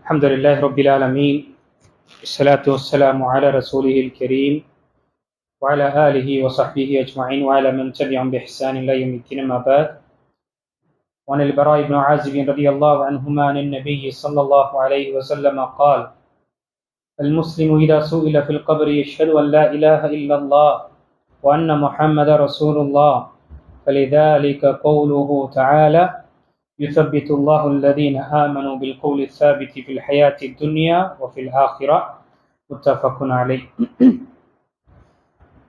الحمد لله رب العالمين، الصلاة والسلام على رسوله الكريم وعلى آله وصحبه أجمعين وعلى من تبعهم بإحسان إلى يوم الدين. أما بعد، وعن البراء بن عازب رضي الله عنهما عن النبي صلى الله عليه وسلم قال: المسلم إذا سئل في القبر يشهد أن لا إله إلا الله وأن محمد رسول الله، فلذلك قوله تعالى: يثبت الله الذين آمنوا بالقول الثابت في الحياة الدنيا وفي الآخرة. متفق عليه.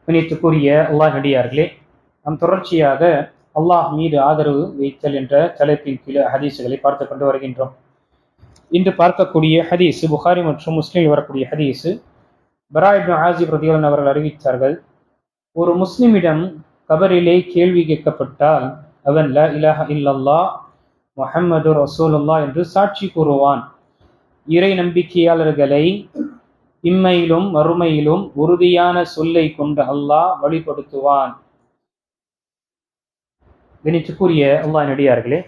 கணித்துக்குரிய அல்லாஹ் நடிகார்களே, நாம் தொடர்ச்சியாக அல்லாஹ் மீது ஆதரவு வைத்தல் என்ற தலைப்பின் கீழ் ஹதீஸுகளை பார்த்து கொண்டு வருகின்றோம். இன்று பார்க்கக்கூடிய ஹதீஸ் புகாரி மற்றும் முஸ்லிமில் வரக்கூடிய ஹதீஸ். பரா இப்னு ஆசிப் ரலியல்லாஹு அவர்கள் அறிவித்தார்கள், ஒரு முஸ்லிமிடம் கபரிலே கேள்வி கேட்கப்பட்டால் அவன் லா இலாஹா இல்லல்லாஹ் முஹம்மது ரசூலுல்லாஹ் என்று சாட்சி கூறுவான். இறை நம்பிக்கையாளர்களை இம்மையிலும் மறுமையிலும் உறுதியான சொல்லை கொண்டு அல்லாஹ் வழிபடுத்துவான். கணித்துக்குரிய அல்லாஹ் நடிகார்களே,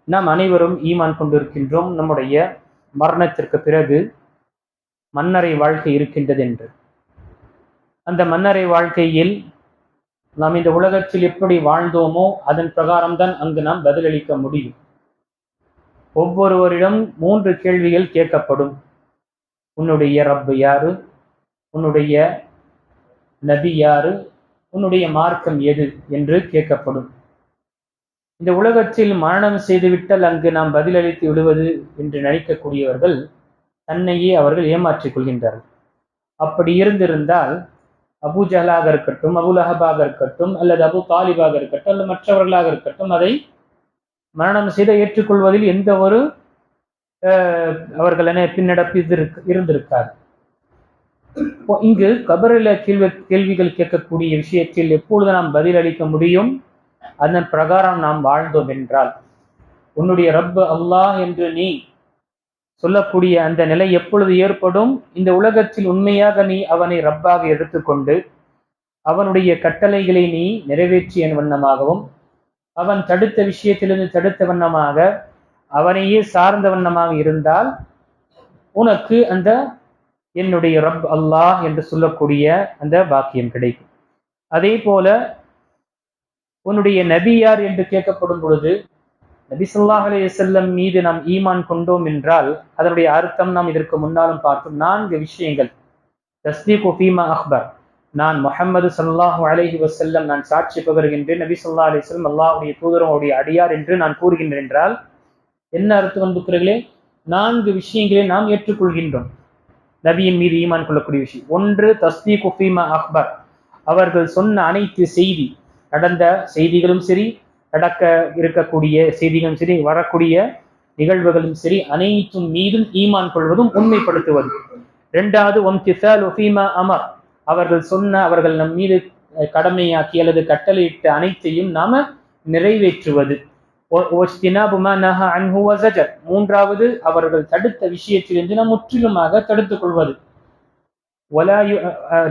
நாம் அனைவரும் ஈமான் கொண்டிருக்கின்றோம் நம்முடைய மரணத்திற்கு பிறகு மன்னரை வாழ்க்கை இருக்கின்றது என்று. அந்த மன்னரை வாழ்க்கையில் நாம் இந்த உலகத்தில் எப்படி வாழ்ந்தோமோ அதன் பிரகாரம்தான் அங்கு நாம் பதிலளிக்க முடியும். ஒவ்வொருவரிடம் 3 கேள்விகள் கேட்கப்படும். உன்னுடைய ரப்பு யாரு, உன்னுடைய நபி யாரு, உன்னுடைய மார்க்கம் எது என்று கேட்கப்படும். இந்த உலகத்தில் மரணம் செய்துவிட்டால் அங்கு நாம் பதிலளித்து விடுவது என்று நினைக்கக்கூடியவர்கள் தன்னையே அவர்கள் ஏமாற்றிக் கொள்கின்றார்கள். அப்படி இருந்திருந்தால் அபு ஜஹலாக இருக்கட்டும், அபு லஹபாக இருக்கட்டும், அல்லது அபு தாலிபாக இருக்கட்டும், அல்லது மற்றவர்களாக இருக்கட்டும், அதை மரணம் செய்த ஏற்றுக்கொள்வதில் எந்த ஒரு அவர்கள் பின்னடப்பு இருந்திருக்கார். இங்கு கபரில கேள்விகள் கேட்கக்கூடிய விஷயத்தில் எப்பொழுது நாம் பதில் அளிக்க முடியும்? அதன் பிரகாரம் நாம் வாழ்ந்தோம் என்றால், உன்னுடைய ரப்பு அல்லாஹ் என்று நீ சொல்லக்கூடிய அந்த நிலை எப்பொழுது ஏற்படும்? இந்த உலகத்தில் உண்மையாக நீ அவனை ரப்பாக எடுத்துக்கொண்டு அவனுடைய கட்டளைகளை நீ நிறைவேற்றிய வண்ணமாகவும் அவன் தடுத்த விஷயத்திலிருந்து தடுத்த வண்ணமாக அவனையே சார்ந்த வண்ணமாக இருந்தால் உனக்கு அந்த என்னுடைய ரப் அல்லாஹ் என்று சொல்லக்கூடிய அந்த பாக்கியம் கிடைக்கும். அதே போல உன்னுடைய நபி யார் என்று கேட்கப்படும் பொழுது நபி ஸல்லல்லாஹு அலைஹி வஸல்லம் மீது நாம் ஈமான் கொண்டோம் என்றால் அதனுடைய அர்த்தம் நாம் இதற்கு முன்னாலும் பார்த்தோம். 4 விஷயங்கள். தஸ்தீகு ஃபீமா அக்பர், நான் முஹம்மது ஸல்லல்லாஹு அலைஹி வஸல்லம் நான் சாட்சி பகர்கின்றேன், நபி ஸல்லல்லாஹு அலைஹி வஸல்லம் அல்லாஹ்வுடைய தூதரும் அவருடைய அடியார் என்று நான் கூறுகின்றேன் என்றால் என்ன அர்த்தம் அன்புக்குரியவர்களே? 4 விஷயங்களை நாம் ஏற்றுக்கொள்கின்றோம். நபியின் மீது ஈமான் கொள்ளக்கூடிய விஷயம். 1 தஸ்தீகு ஃபீமா அக்பர், அவர்கள் சொன்ன அனைத்து செய்தி, நடந்த செய்திகளும் சரி, நடக்க இருக்கக்கூடிய செய்திகளும் சரி, வரக்கூடிய நிகழ்வுகளும் சரி, அனைத்தும் மீதும் ஈமான் கொள்வதும் உண்மைப்படுத்துவது. 2வது வம்திசாலு ஃபீமா அமர், அவர்கள் சொன்ன அவர்கள் நம் மீது கடமையாக்கி அல்லது கட்டளையிட்ட அனைத்தையும் நாம நிறைவேற்றுவது. 3வது அவர்கள் தடுத்த விஷயத்திலிருந்து நாம் முற்றிலுமாக தடுத்துக் கொள்வது.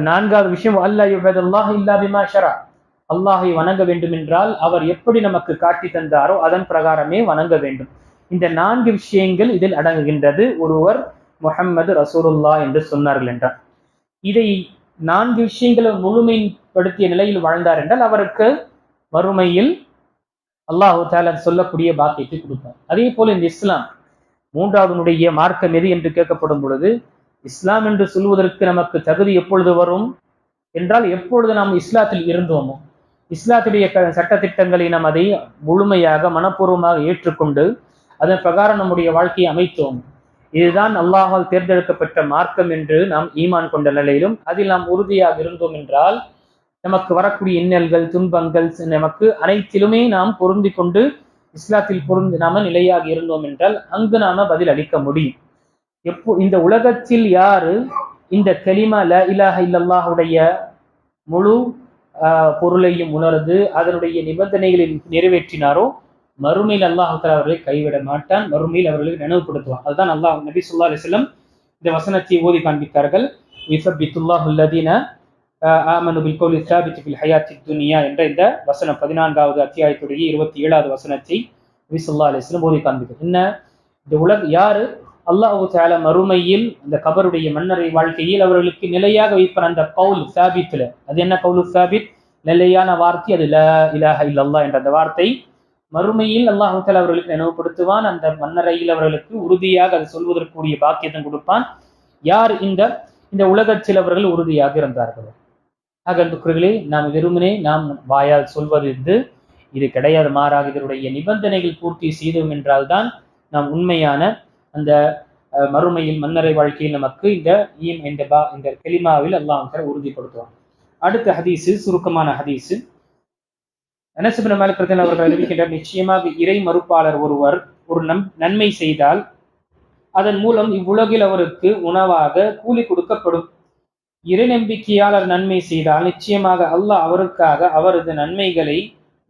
4வது விஷயம் அல்லா யுபதல்லாஹ் இல்லா பிமா ஷரா, அல்லாஹை வணங்க வேண்டும் என்றால் அவர் எப்படி நமக்கு காட்டி தந்தாரோ அதன் பிரகாரமே வணங்க வேண்டும். இந்த 4 விஷயங்கள் இதில் அடங்குகின்றது. ஒருவர் முஹம்மது ரசூலுல்லாஹ் என்று சொன்னார்கள் என்றால், இதை 4 விஷயங்களை முழுமைப்படுத்திய நிலையில் வாழ்ந்தார் என்றால் அவருக்கு மறுமையில் அல்லாஹு தஆலா சொல்லக்கூடிய பாக்கியத்தை கொடுத்தார். அதே போல இந்த இஸ்லாம் 3வது மார்க்கம் எது என்று கேட்கப்படும் பொழுது, இஸ்லாம் என்று சொல்வதற்கு நமக்கு தகுதி எப்பொழுது வரும் என்றால் எப்பொழுது நாம் இஸ்லாத்தில் இருந்தோமோ, இஸ்லாத்துடைய சட்டத்திட்டங்களை நாம் அதை முழுமையாக மனப்பூர்வமாக ஏற்றுக்கொண்டு அதன் பிரகாரம் நம்முடைய வாழ்க்கையை அமைத்தோம். இதுதான் அல்லாஹால் தேர்ந்தெடுக்கப்பட்ட மார்க்கம் என்று நாம் ஈமான் கொண்ட நிலையிலும் அதில் நாம் உறுதியாக இருந்தோம் என்றால் நமக்கு வரக்கூடிய இன்னல்கள், துன்பங்கள் நமக்கு அனைத்திலுமே நாம் பொருந்தி கொண்டு இஸ்லாத்தில் நாம நிலையாக இருந்தோம் என்றால் அங்கு நாம பதில் அளிக்க முடியும். இந்த உலகத்தில் யாரு இந்த கலிமா லா இலாஹா இல்லல்லாஹுடைய முழு பொருளையும் உணர்ந்து அதனுடைய நிபந்தனைகளை நிறைவேற்றினாரோ மறுமையில் அல்லாஹ் தஆலா அவர்களை கைவிட மாட்டான், மறுமையில் அவர்களுக்கு நினைவுபடுத்துவான். அதுதான் அல்லாஹ் நபி ஸல்லல்லாஹு அலைஹி வஸல்லம் இந்த வசனத்தை ஓதி காண்பித்தார்கள். யுஸப்பித்துல்லாஹு அல்லதீன ஆமனு பில் கௌலி ஸாபித் ஃபில் ஹயாத்தித் துன்யா என்ற இந்த வசனம் 14வது அத்தியாயத்துடைய 27வது வசனத்தை நபி ஸல்லல்லாஹு அலைஹி வஸல்லம் ஓதி காண்பித்தார். என்ன இந்த யாரு அல்லாஹு தஆலா மறுமையில் அந்த கபருடைய மன்னரை வாழ்க்கையில் அவர்களுக்கு நிலையாக வைப்பார் அந்த கவுல் சாபித்ல. அது என்ன கவுல் சாபித்? நிலையான வார்த்தை, அது லா இலாஹ இல்லல்லாஹ் என்ற அந்த வார்த்தை மறுமையில் அல்லாஹு தஆலா அவர்களுக்கு நினைவுபடுத்துவான். அந்த மன்னரையில் அவர்களுக்கு உறுதியாக அது சொல்வதற்குரிய பாக்கியத்தை கொடுப்பான். யார் இந்த இந்த உலகத்தில் அவர்கள் உறுதியாக இருந்தார்களோ. ஆக அன்புக்குரியவர்களே, நாம் வெறுமனே நாம் வாயால் சொல்வது இது கிடையாது. மாறாக இதனுடைய நிபந்தனைகள் பூர்த்தி செய்தோம் என்றால்தான் நாம் உண்மையான அந்த மறுமையில் மன்னரை வாழ்க்கையில் நமக்கு இந்த கலிமாவில் அல்லாஹ் உறுதிப்படுத்துவான். அடுத்த ஹதீஸு சுருக்கமான ஹதீஸு. அனஸ் இப்னு மாலிக் ரலியல்லாஹு அவர்கள் அறிவிக்கின்றார், நிச்சயமாக இறை மறுப்பாளர் ஒருவர் ஒரு நன்மை செய்தால் அதன் மூலம் இவ்வுலகில் அவருக்கு உணவாக கூலி கொடுக்கப்படும். இறை நம்பிக்கையாளர் நன்மை செய்தால் நிச்சயமாக அல்லாஹ் அவருக்காக அவரது நன்மைகளை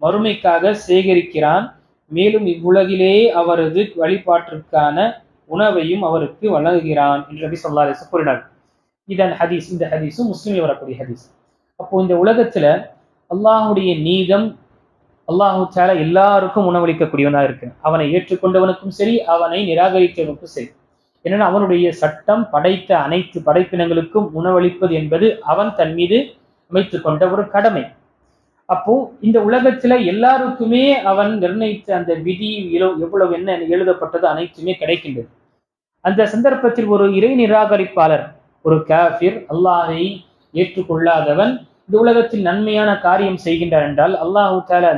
மறுமைக்காக சேகரிக்கிறான். மேலும் இவ்வுலகிலே அவரது வழிபாட்டிற்கான உணவையும் அவருக்கு வழங்குகிறான் என்று நபி ஸல்லல்லாஹு அலைஹி வஸல்லம் கூறினார். இதன் ஹதீஸ், இந்த ஹதீஸும் முஸ்லிமில் வரக்கூடிய ஹதீஸ். அப்போ இந்த உலகத்துல அல்லாஹுடைய நீதம், அல்லாஹு தஆலா எல்லாருக்கும் உணவளிக்கக்கூடியவனா இருக்கு. அவனை ஏற்றுக்கொண்டவனுக்கும் சரி, அவனை நிராகரித்தவனுக்கும் சரி. ஏன்னா அவனுடைய சட்டம் படைத்த அனைத்து படைப்பினங்களுக்கும் உணவளிப்பது என்பது அவன் தன் மீது அமைத்துக் கொண்ட ஒரு கடமை. அப்போ இந்த உலகத்துல எல்லாருக்குமே அவன் நிர்ணயித்த அந்த விதி எவ்வளவு என்ன எழுதப்பட்டது அனைத்துமே கிடைக்கின்றது. அந்த சந்தர்ப்பத்தில் ஒரு இறை நிராகரிப்பாளர், ஒரு காஃபிர், அல்லாஹை ஏற்றுக்கொள்ளாதவன் இந்த உலகத்தில் நன்மையான காரியம் செய்கின்றார் என்றால் அல்லாஹு தஆலா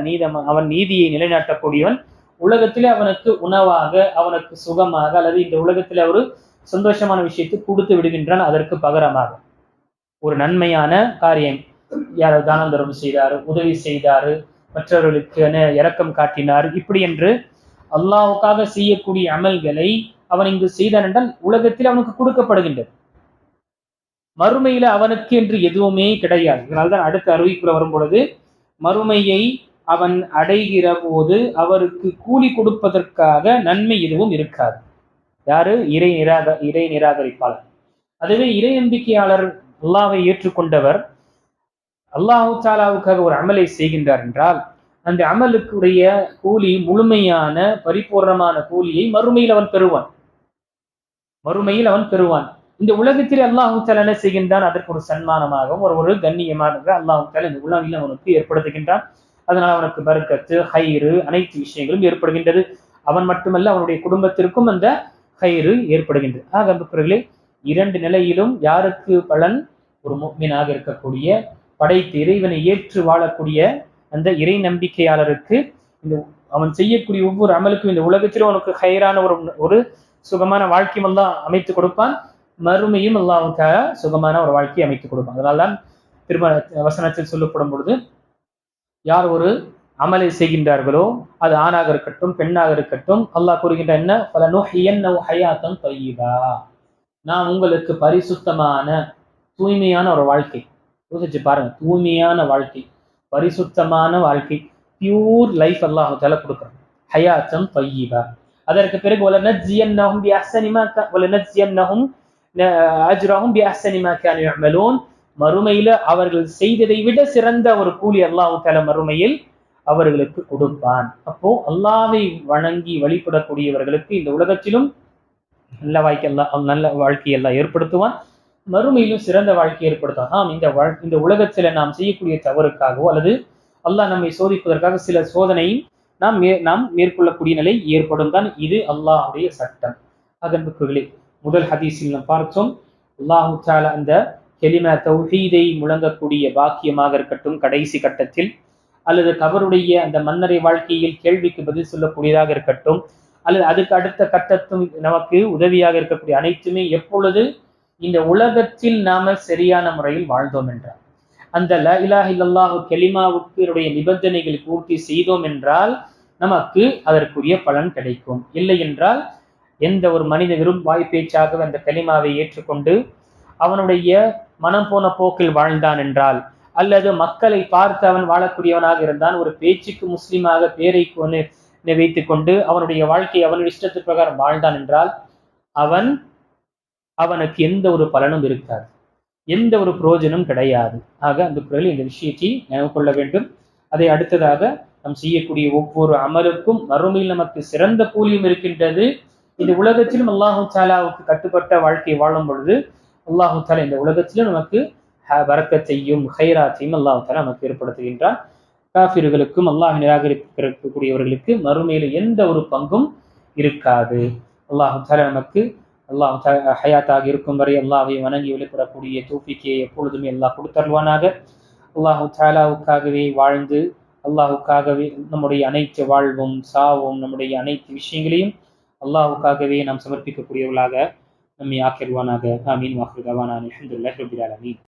அவன் நீதியை நிலைநாட்டக்கூடியவன். உலகத்திலே அவனுக்கு உணவாக, அவனுக்கு சுகமாக, அல்லது இந்த உலகத்திலே ஒரு சந்தோஷமான விஷயத்தை கொடுத்து விடுகின்றான். அதற்கு பகரமாக ஒரு நன்மையான காரியம், யாரோ தானம் தர்மம் செய்தாரு, உதவி செய்தாரு, மற்றவர்களுக்கு இரக்கம் காட்டினார், இப்படி என்று அல்லாஹ்வுக்காக செய்யக்கூடிய அமல்களை அவன் இங்கு செய்தான் என்றால் உலகத்தில் அவனுக்கு கொடுக்கப்படுகின்றது. மறுமையில அவனுக்கு என்று எதுவுமே கிடையாது. இதனால்தான் அடுத்த அறிவிப்புல வரும் பொழுது மறுமையை அவன் அடைகிற போது அவருக்கு கூலி கொடுப்பதற்காக நன்மை எதுவும் இருக்காது. யாரு? இறை நிராகரிப்பாளர். அதுவே இறை நம்பிக்கையாளர், அல்லாஹ்வை ஏற்றுக்கொண்டவர், அல்லாஹு தஆலாவுக்காக ஒரு அமலை செய்கின்றார் என்றால் அந்த அமலுக்குடைய கூலி, முழுமையான பரிபூர்ணமான கூலியை மறுமையில் அவன் பெறுவான். இந்த உலகத்தில் அல்லாஹு தஆலா என்ன செய்கின்றான்? அதற்கு ஒரு சன்மானமாகவும் ஒரு கண்ணியமாக அல்லாஹு தஆலா இந்த உலகில் அவனுக்கு ஏற்படுத்துகின்றான். அதனால் அவனுக்கு பரக்கத்து, ஹைரு, அனைத்து விஷயங்களும் ஏற்படுகின்றது. அவன் மட்டுமல்ல, அவனுடைய குடும்பத்திற்கும் அந்த ஹைரு ஏற்படுகின்றது. ஆக அன்புக்குரியவர்களே, இரண்டு நிலையிலும் யாருக்கு பலன்? ஒரு முஃமினாக இருக்கக்கூடிய, படைத்து இறைவனை ஏற்று வாழக்கூடிய அந்த இறை நம்பிக்கையாளருக்கு இந்த அவன் செய்யக்கூடிய ஒவ்வொரு அமலுக்கும் இந்த உலகத்திலும் அவனுக்கு ஹைரான ஒரு சுகமான வாழ்க்கையும் அல்லாஹ் அமைத்து கொடுப்பான். மறுமையும் அல்லாஹ் தஆலா சுகமான ஒரு வாழ்க்கையை அமைத்து கொடுப்பான். அதனால்தான் திருமண வசனத்தில் சொல்லப்படும் பொழுது, யார் ஒரு அமலை செய்கின்றார்களோ, அது ஆணாக இருக்கட்டும் பெண்ணாக இருக்கட்டும், அல்லாஹ் கூறுகின்ற என்ன? ஃபலனுஹ்யியன்னஹு ஹயாத்தன் தய்யிபா, நான் உங்களுக்கு பரிசுத்தமான தூய்மையான ஒரு வாழ்க்கை, யோசிச்சு பாருங்க, தூய்மையான வாழ்க்கை, பரிசுத்தமான வாழ்க்கை, பியூர் லைஃப் அல்லாஹ் தஆலா கொடுக்குறான். ஹயாத்தன் தய்யிபா. அதற்கு பிறகு வலனஜ்ஸியன்னஹும் அஜ்ரஹும் பிஅஹ்ஸனி மா கானூ யஅமலூன், மறுமையில அவர்கள் செய்ததை விட சிறந்த ஒரு கூலி அல்லாஹ் தஆலா மறுமையில் அவர்களுக்கு கொடுப்பான். அப்போ அல்லாஹ்வை வணங்கி வழிபடக்கூடியவர்களுக்கு இந்த உலகத்திலும் நல்ல வாழ்க்கை எல்லாம் ஏற்படுத்துவான், மறுமையிலும் சிறந்த வாழ்க்கை ஏற்படுத்துவான். இந்த உலகத்துல நாம் செய்யக்கூடிய தவறுக்காகவோ அல்லது அல்லாஹ் நம்மை சோதிப்பதற்காக சில சோதனையும் நாம் மேற்கொள்ளக்கூடிய நிலை ஏற்படும் தான். இது அல்லாஹ்வுடைய சட்டம். அன்புக்குரியவர்களே, முதல் ஹதீஸில் நாம் பார்த்தோம், அல்லாஹு தஆலா அந்த கலிமா தௌஹீதை முழங்கக்கூடிய பாக்கியமாக இருக்கட்டும் கடைசி கட்டத்தில், அல்லது கபருடைய அந்த மன்னரை வாழ்க்கையில் கேள்விக்கு பதில் சொல்லக்கூடியதாக இருக்கட்டும், அல்லது அதுக்கு அடுத்த கட்டத்தும் நமக்கு உதவியாக இருக்கக்கூடிய அனைத்துமே எப்பொழுது இந்த உலகத்தில் நாம சரியான முறையில் வாழ்ந்தோம் என்றால், அந்த லா இலாஹ இல்லல்லாஹு கலிமாவுக்கு நிபந்தனைகள் பூர்த்தி செய்தோம் என்றால் நமக்கு அதற்குரிய பலன் கிடைக்கும். இல்லை என்றால் எந்த ஒரு மனித வெறும் வாய்ப்பேச்சாக அந்த கலிமாவை ஏற்றுக்கொண்டு அவனுடைய மனம் போன போக்கில் வாழ்ந்தான் என்றால், அல்லது மக்களை பார்த்து அவன் வாழக்கூடியவனாக இருந்தான், ஒரு பேச்சுக்கு முஸ்லிமாக பேரை வைத்துக் கொண்டு அவனுடைய வாழ்க்கை அவனுடைய இஷ்டத்து பிரகாரம் வாழ்ந்தான் என்றால் அவனுக்கு எந்த ஒரு பலனும் இருக்காது, எந்த ஒரு பிரயோஜனம் கிடையாது. ஆக அந்த குரலில் இந்த விஷயத்தை நினைவு கொள்ள வேண்டும். அதை அடுத்ததாக நாம் செய்யக்கூடிய ஒவ்வொரு அமலுக்கும் மறுமையில் நமக்கு சிறந்த கூலியும் இருக்கின்றது. இந்த உலகத்திலும் அல்லாஹு தாலாவுக்கு கட்டுப்பட்ட வாழ்க்கையை வாழும் பொழுது அல்லாஹு தாலா இந்த உலகத்திலும் நமக்கு வரக்கத்தையும் ஹைராத்தையும் அல்லாஹு தாலா நமக்கு ஏற்படுத்துகின்றான். காஃபிர்களுக்கும் அல்லாஹ் நிராகரிக்கக்கூடியவர்களுக்கு மறுமையில எந்த ஒரு பங்கும் இருக்காது. அல்லாஹு தாலா நமக்கு ஹயாத்தாக இருக்கும் வரை அல்லாஹை வணங்கி வெளிப்படக்கூடிய தௌஃபீக்கை எப்பொழுதுமே அல்லாஹ் கொடுத்தருவானாக. அல்லாஹு தாலாவுக்காகவே வாழ்ந்து அல்லாஹுக்காகவே நம்முடைய அனைத்து வாழ்வும் சாவும் நம்முடைய அனைத்து விஷயங்களையும் அல்லாஹுக்காகவே நாம் சமர்ப்பிக்கக்கூடியவர்களாக நம்மை ஆக்கிடுவானாக. ஆமீன். வாஹிரு தஅவானா அல்ஹம்துலில்லாஹி ரப்பில் ஆலமீன்.